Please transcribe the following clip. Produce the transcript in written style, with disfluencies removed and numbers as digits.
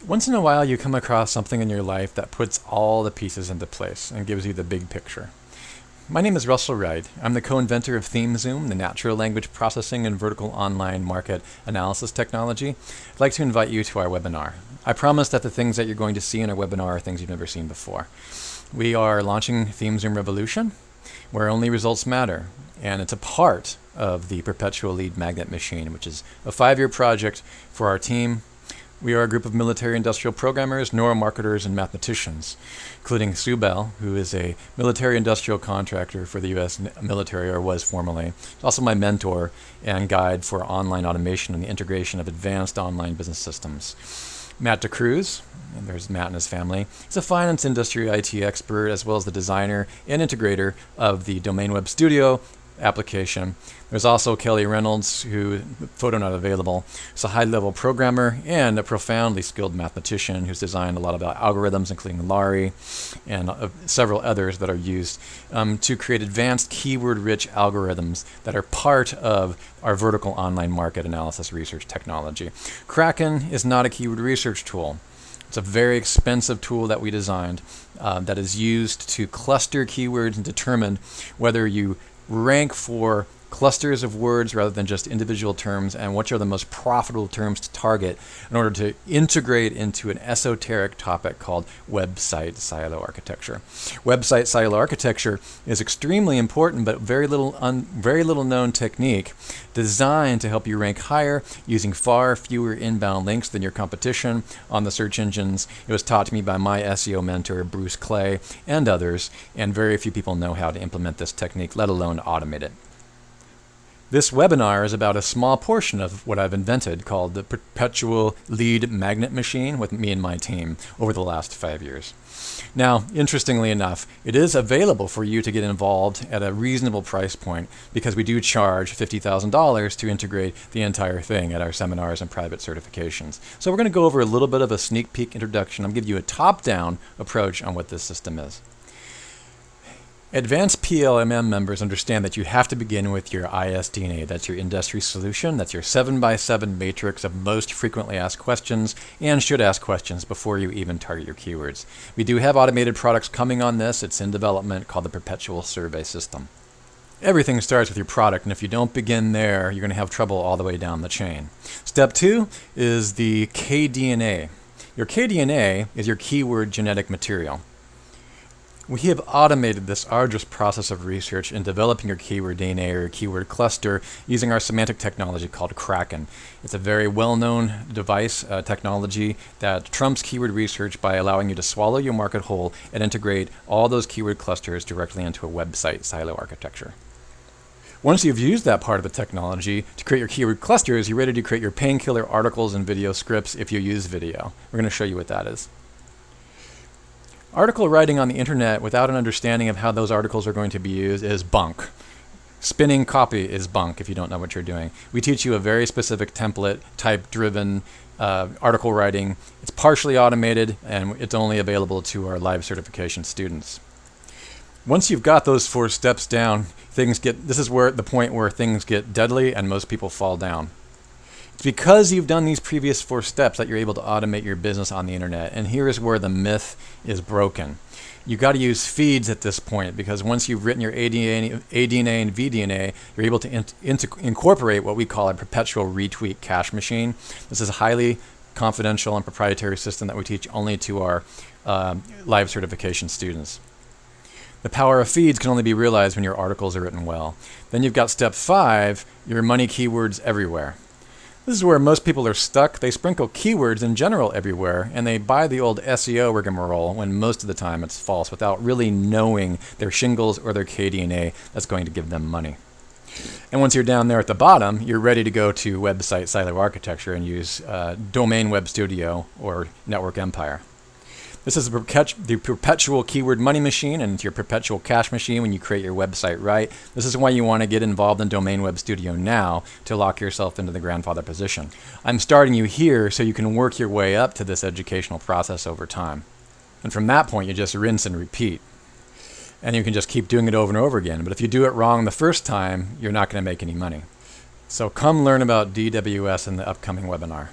Once in a while, you come across something in your life that puts all the pieces into place and gives you the big picture. My name is Russell Wright. I'm the co-inventor of ThemeZoom, the natural language processing and vertical online market analysis technology. I'd like to invite you to our webinar. I promise that the things that you're going to see in our webinar are things you've never seen before. We are launching ThemeZoom Revolution, where only results matter, and it's a part of the Perpetual lead magnet machine, which is a 5-year project for our team. We are a group of military industrial programmers, neuromarketers, and mathematicians, including Sue Bell, who is a military industrial contractor for the U.S. military, or was formerly. She's also my mentor and guide for online automation and the integration of advanced online business systems. Matt DeCruz, and there's Matt and his family, he's a finance industry IT expert, as well as the designer and integrator of the Domain Web Studio application. There's also Kelly Reynolds, who, photo not available, is a high-level programmer and a profoundly skilled mathematician who's designed a lot about algorithms, including Lari and several others that are used to create advanced keyword-rich algorithms that are part of our vertical online market analysis research technology. Kraken is not a keyword research tool. It's a very expensive tool that we designed that is used to cluster keywords and determine whether you rank for clusters of words rather than just individual terms, and which are the most profitable terms to target in order to integrate into an esoteric topic called website silo architecture. Website silo architecture is extremely important, but very little known technique designed to help you rank higher using far fewer inbound links than your competition on the search engines. It was taught to me by my SEO mentor, Bruce Clay, and others, and very few people know how to implement this technique, let alone automate it. This webinar is about a small portion of what I've invented called the Perpetual lead magnet machine with me and my team over the last 5 years. Now, interestingly enough, it is available for you to get involved at a reasonable price point because we do charge $50,000 to integrate the entire thing at our seminars and private certifications. So we're going to go over a little bit of a sneak peek introduction. I'll give you a top-down approach on what this system is. Advanced PLMM members understand that you have to begin with your ISDNA. That's your industry solution. That's your 7x7 matrix of most frequently asked questions and should ask questions before you even target your keywords. We do have automated products coming on this. It's in development, called the Perpetual survey system. Everything starts with your product, and if you don't begin there, you're going to have trouble all the way down the chain. Step 2 is the KDNA. Your KDNA is your keyword genetic material. We have automated this arduous process of research in developing your keyword DNA or your keyword cluster using our semantic technology called Kraken. It's a very well-known device technology that trumps keyword research by allowing you to swallow your market whole and integrate all those keyword clusters directly into a website silo architecture. Once you've used that part of the technology to create your keyword clusters, you're ready to create your painkiller articles and video scripts if you use video. We're going to show you what that is. Article writing on the internet without an understanding of how those articles are going to be used is bunk. Spinning copy is bunk if you don't know what you're doing. We teach you a very specific template, type-driven article writing. It's partially automated, and it's only available to our live certification students. Once you've got those 4 steps down, this is where the point where things get deadly and most people fall down. It's because you've done these previous 4 steps that you're able to automate your business on the internet. And here is where the myth is broken. You've got to use feeds at this point, because once you've written your ADNA and VDNA, you're able to incorporate what we call a perpetual retweet cache machine. This is a highly confidential and proprietary system that we teach only to our live certification students. The power of feeds can only be realized when your articles are written well. Then you've got step 5, your money keywords everywhere. This is where most people are stuck. They sprinkle keywords in general everywhere, and they buy the old SEO rigmarole when most of the time it's false without really knowing their shingles or their KDNA that's going to give them money. And once you're down there at the bottom, you're ready to go to website silo architecture and use Domain Web Studio or Network Empire. This is the perpetual keyword money machine, and it's your perpetual cache machine when you create your website right. This is why you want to get involved in Domain Web Studio now to lock yourself into the grandfather position. I'm starting you here so you can work your way up to this educational process over time. And from that point, you just rinse and repeat. And you can just keep doing it over and over again. But if you do it wrong the first time, you're not going to make any money. So come learn about DWS in the upcoming webinar.